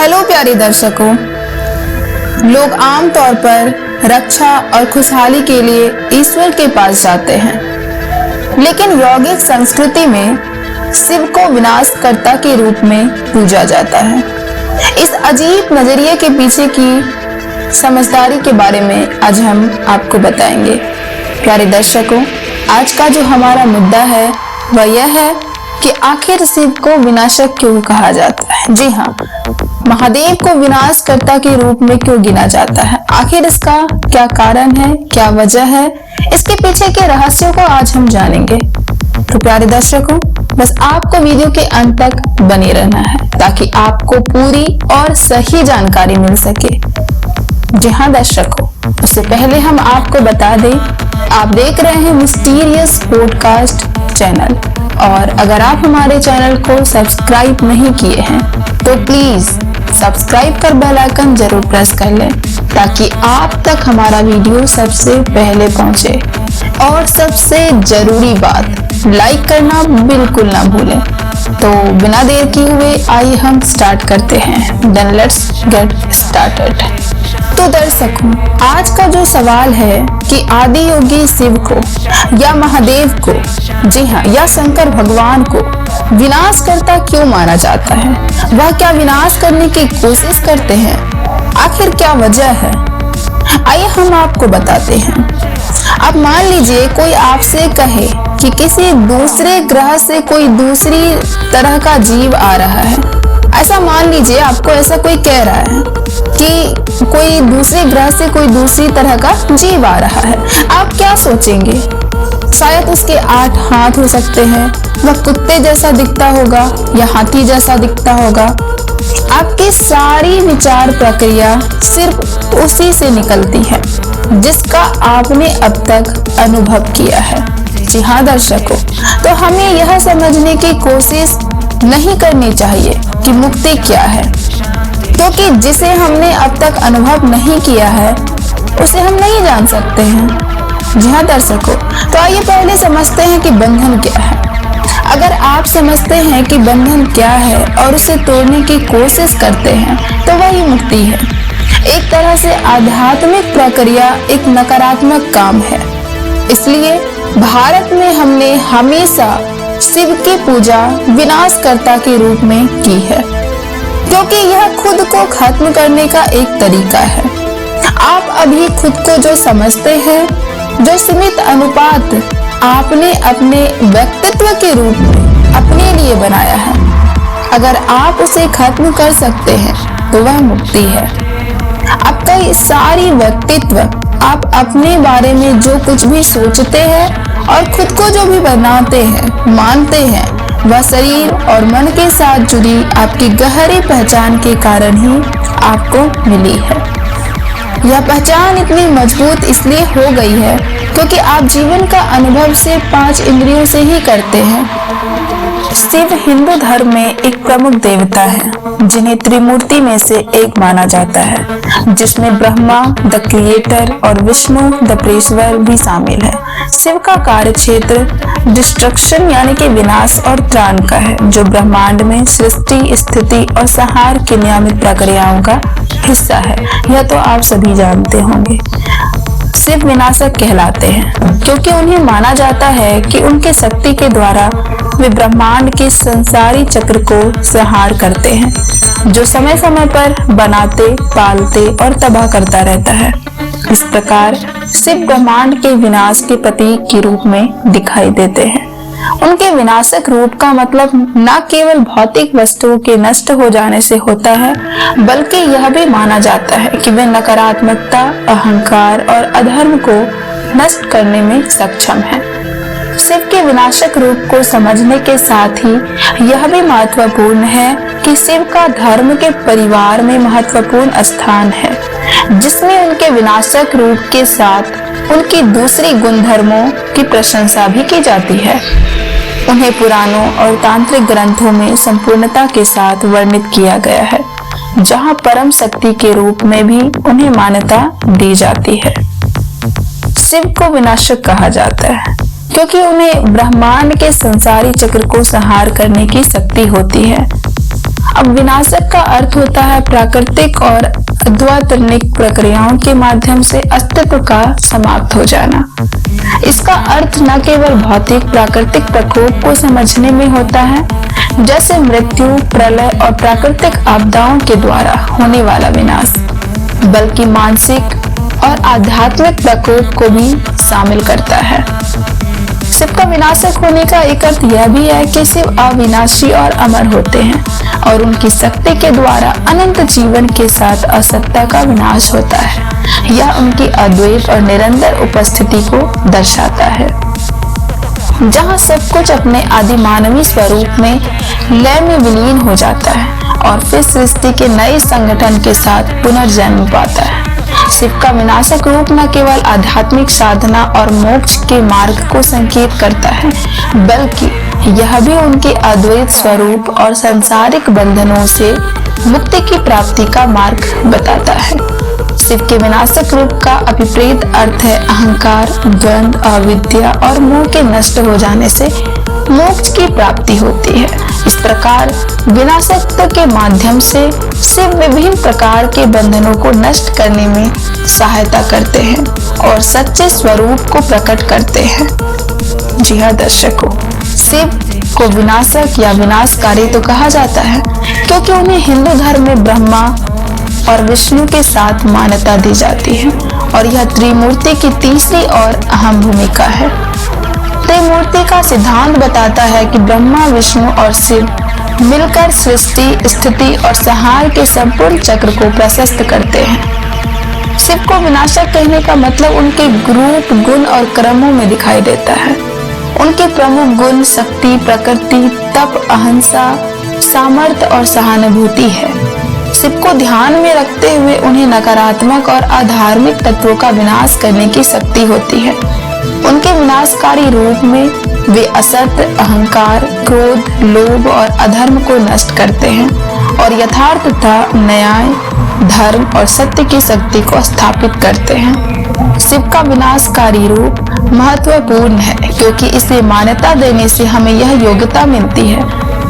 Hello प्यारे दर्शकों, लोग आमतौर पर रक्षा और खुशहाली के लिए ईश्वर के पास जाते हैं, लेकिन यौगिक संस्कृति में शिव को विनाशकर्ता के रूप में पूजा जाता है। इस अजीब नजरिए के पीछे की समझदारी के बारे में आज हम आपको बताएंगे। प्यारे दर्शकों, आज का जो हमारा मुद्दा है वह यह है कि आखिर शिव को विनाशक क्यों कहा जाता है। जी हाँ, महादेव को विनाशकर्ता के रूप में क्यों गिना जाता है, आखिर इसका क्या कारण है, क्या वजह है, इसके पीछे के रहस्यों को आज हम जानेंगे। तो प्यारे दर्शकों, बस आपको वीडियो के अंत तक बने रहना है ताकि आपको पूरी और सही जानकारी मिल सके। जी हाँ दर्शकों, उससे पहले हम आपको बता दें, आप देख रहे हैं मिस्टीरियस पॉडकास्ट चैनल, और अगर आप हमारे चैनल को सब्सक्राइब नहीं किए हैं तो प्लीज सब्सक्राइब कर बेल आइकन जरूर प्रेस कर लें ताकि आप तक हमारा वीडियो सबसे पहले पहुंचे। और सबसे जरूरी बात, लाइक करना बिल्कुल ना भूलें। तो बिना देर किए हुए आइए हम स्टार्ट करते हैं। Then let's get started. तो दर्शकों, आज का जो सवाल है कि आदि योगी शिव को या महादेव को, जी हाँ, या शंकर भगवान को विनाशकर्ता क्यों माना जाता है, वह क्या विनाश करने की कोशिश करते हैं, आखिर क्या वजह है, आइए हम आपको बताते हैं। अब मान लीजिए कोई आपसे कहे कि किसी दूसरे ग्रह से कोई दूसरी तरह का जीव आ रहा है। ऐसा मान लीजिए आपको ऐसा कोई कह रहा है कि कोई दूसरे ग्रह से कोई दूसरी तरह का जीव आ रहा है, आप क्या सोचेंगे? शायद उसके 8 हाथ हो सकते हैं, वह कुत्ते जैसा दिखता होगा या हाथी जैसा दिखता होगा। आपकी सारी विचार प्रक्रिया सिर्फ उसी से निकलती है जिसका आपने अब तक अनुभव किया है। जी हाँ दर्शकों, तो हमें यह समझने की कोशिश नहीं करनी चाहिए कि मुक्ति क्या है, क्योंकि जिसे हमने अब तक अनुभव नहीं किया है उसे हम नहीं जान सकते हैं। जी हाँ दर्शकों, तो आइए पहले समझते हैं कि बंधन क्या है। अगर आप समझते हैं कि बंधन क्या है और उसे तोड़ने की कोशिश करते हैं तो वही मुक्ति है। एक तरह से आध्यात्मिक प्रक्रिया एक नकारात्मक काम है। इसलिए भारत में हमने हमेशा शिव की पूजा विनाशकर्ता के रूप में की है, क्योंकि यह खुद को खत्म करने का एक तरीका है। आप अभी खुद को जो समझते हैं, जो सीमित अनुपात आपने अपने व्यक्तित्व के रूप में अपने लिए बनाया है, अगर आप उसे खत्म कर सकते हैं तो वह मुक्ति है। आपका ये सारी व्यक्तित्व, आप अपने बारे में जो कुछ भी सोचते हैं और खुद को जो भी बनाते हैं, मानते हैं, वह शरीर और मन के साथ जुड़ी आपकी गहरी पहचान के कारण ही आपको मिली है। यह पहचान इतनी मजबूत इसलिए हो गई है क्योंकि आप जीवन का अनुभव से 5 इंद्रियों से ही करते हैं। शिव हिंदू धर्म में एक प्रमुख देवता है जिन्हें त्रिमूर्ति में से एक माना जाता है, जिसमें ब्रह्मा द क्रिएटर और विष्णु द प्रेश्वर भी शामिल है। शिव का कार्य क्षेत्र डिस्ट्रक्शन यानी कि विनाश और त्राण का है, जो ब्रह्मांड में सृष्टि, स्थिति और संहार की नियमित प्रक्रियाओं का हिस्सा है। यह तो आप सभी जानते होंगे। शिव विनाशक कहलाते हैं क्योंकि उन्हें माना जाता है कि उनके शक्ति के द्वारा वे ब्रह्मांड के संसारी चक्र को संहार करते हैं, जो समय समय पर बनाते, पालते और तबाह करता रहता है। इस प्रकार शिव ब्रह्मांड के विनाश के प्रतीक के रूप में दिखाई देते हैं। उनके विनाशक रूप का मतलब न केवल भौतिक वस्तुओं के नष्ट हो जाने से होता है, बल्कि यह भी माना जाता है कि वे नकारात्मकता, अहंकार और अधर्म को नष्ट करने में सक्षम हैं। शिव के विनाशक रूप को समझने के साथ ही यह भी महत्वपूर्ण है कि शिव का धर्म के परिवार में महत्वपूर्ण स्थान है, जिसमें उनके विनाशक रूप के साथ उनकी दूसरी गुणधर्मों की प्रशंसा भी की जाती है। उन्हें पुराणों और तांत्रिक ग्रंथों में संपूर्णता के साथ वर्णित किया गया है, जहां परम शक्ति के रूप में भी उन्हें मान्यता दी जाती है। शिव को विनाशक कहा जाता है क्योंकि उन्हें ब्रह्मांड के संसारी चक्र को संहार करने की शक्ति होती है। अब विनाशक का अर्थ होता है प्राकृतिक और अध्यात्मिक प्रक्रियाओं के माध्यम से अस्तित्व का समाप्त हो जाना। इसका अर्थ न केवल भौतिक प्राकृतिक प्रकोप को समझने में होता है, जैसे मृत्यु, प्रलय और प्राकृतिक आपदाओं के द्वारा होने वाला विनाश, बल्कि मानसिक और आध्यात्मिक प्रकोप को भी शामिल करता है। शिव का विनाशक होने का एक अर्थ यह भी है कि शिव अविनाशी और अमर होते हैं और उनकी शक्ति के द्वारा अनंत जीवन के साथ असत्ता का विनाश होता है। यह उनकी अद्वैत और निरंतर उपस्थिति को दर्शाता है, जहाँ सब कुछ अपने आदि मानवीय स्वरूप में लय में विलीन हो जाता है और फिर सृष्टि के नए संगठन के साथ पुनर्जन्म पाता है। शिव का विनाशक रूप न केवल आध्यात्मिक साधना और मोक्ष के मार्ग को संकेत करता है, बल्कि यह भी उनके अद्वैत स्वरूप और सांसारिक बंधनों से मुक्ति की प्राप्ति का मार्ग बताता है। शिव के विनाशक रूप का अभिप्रेत अर्थ है अहंकार, द्वंद्व, अविद्या और मोह के नष्ट हो जाने से मोक्ष की प्राप्ति होती है। इस प्रकार विनाशक के माध्यम से शिव विभिन्न प्रकार के बंधनों को नष्ट करने में सहायता करते हैं और सच्चे स्वरूप को प्रकट करते हैं। जी हाँ दर्शकों, शिव को विनाशक या विनाशकारी तो कहा जाता है क्योंकि उन्हें हिंदू धर्म में ब्रह्मा और विष्णु के साथ मान्यता दी जाती है और यह त्रिमूर्ति की तीसरी और अहम भूमिका है। त्रिमूर्ति का सिद्धांत बताता है कि ब्रह्मा, विष्णु और शिव मिलकर सृष्टि, स्थिति और संहार के संपूर्ण चक्र को प्रशस्त करते हैं। शिव को विनाशक कहने का मतलब उनके रूप, गुण और कर्मों में दिखाई देता है। उनके प्रमुख गुण शक्ति, प्रकृति, तप, अहिंसा, सामर्थ्य और सहानुभूति है। शिव को ध्यान में रखते हुए उन्हें नकारात्मक और अधार्मिक तत्वों का विनाश करने की शक्ति होती है। उनके विनाशकारी रूप में वे असत्य, अहंकार, क्रोध, लोभ और अधर्म को नष्ट करते हैं और यथार्थता, न्याय, धर्म और सत्य की शक्ति को स्थापित करते हैं। शिव का विनाशकारी रूप महत्वपूर्ण है क्योंकि इसे मान्यता देने से हमें यह योग्यता मिलती है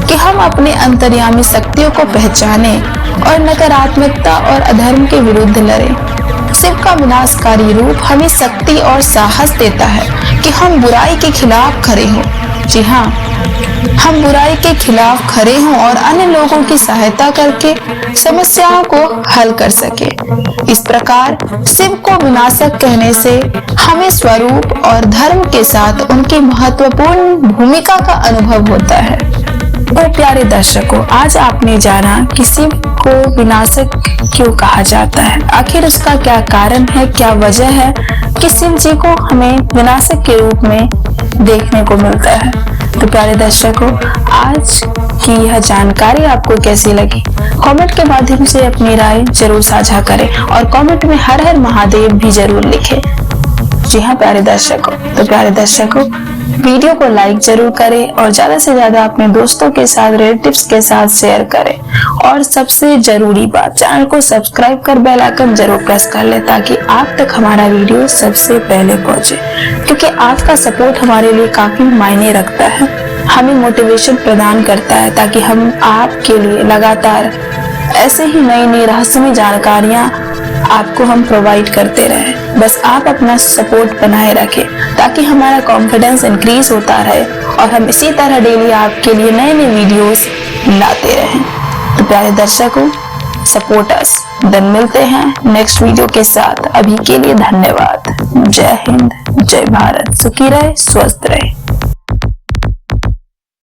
कि हम अपने अंतर्यामी शक्तियों को पहचाने और नकारात्मकता और अधर्म के विरुद्ध लड़ें। शिव का विनाशकारी रूप हमें शक्ति और साहस देता है कि हम बुराई के खिलाफ खड़े हों। जी हाँ, हम बुराई के खिलाफ खड़े हों और अन्य लोगों की सहायता करके समस्याओं को हल कर सके। इस प्रकार शिव को विनाशक कहने से हमें स्वरूप और धर्म के साथ उनकी महत्वपूर्ण भूमिका का अनुभव होता है। और प्यारे दर्शकों, आज आपने जाना कि शिव को विनाशक क्यों कहा जाता है, आखिर उसका क्या कारण है, क्या वजह है कि शिव जी को हमें विनाशक के रूप में देखने को मिलता है। तो प्यारे दर्शकों, आज की यह जानकारी आपको कैसी लगी? कमेंट के माध्यम से अपनी राय जरूर साझा करें और कमेंट में हर हर महादेव भी जरूर लिखें। जी हाँ प्यारे दर्शकों, तो प्यारे दर्शकों, वीडियो को लाइक जरूर करें और ज्यादा से ज्यादा अपने दोस्तों के साथ, रिलेटिव्स के साथ शेयर करें और सबसे जरूरी बात, चैनल को सब्सक्राइब कर बेल आइकन जरूर प्रेस कर ले ताकि आप तक हमारा वीडियो सबसे पहले पहुंचे, क्योंकि आपका सपोर्ट हमारे लिए काफी मायने रखता है, हमें मोटिवेशन प्रदान करता है ताकि हम आपके लिए लगातार ऐसे ही नई नई रहस्यमय जानकारियां आपको हम प्रोवाइड करते रहें। बस आप अपना सपोर्ट बनाए रखें ताकि हमारा कॉन्फिडेंस इंक्रीज होता रहे और हम इसी तरह डेली आपके लिए नए नए वीडियोस लाते रहें। तो प्यारे दर्शकों, सपोर्ट अस। देन मिलते हैं नेक्स्ट वीडियो के साथ। अभी के लिए धन्यवाद। जय हिंद, जय भारत। सुखी रहे, स्वस्थ रहे।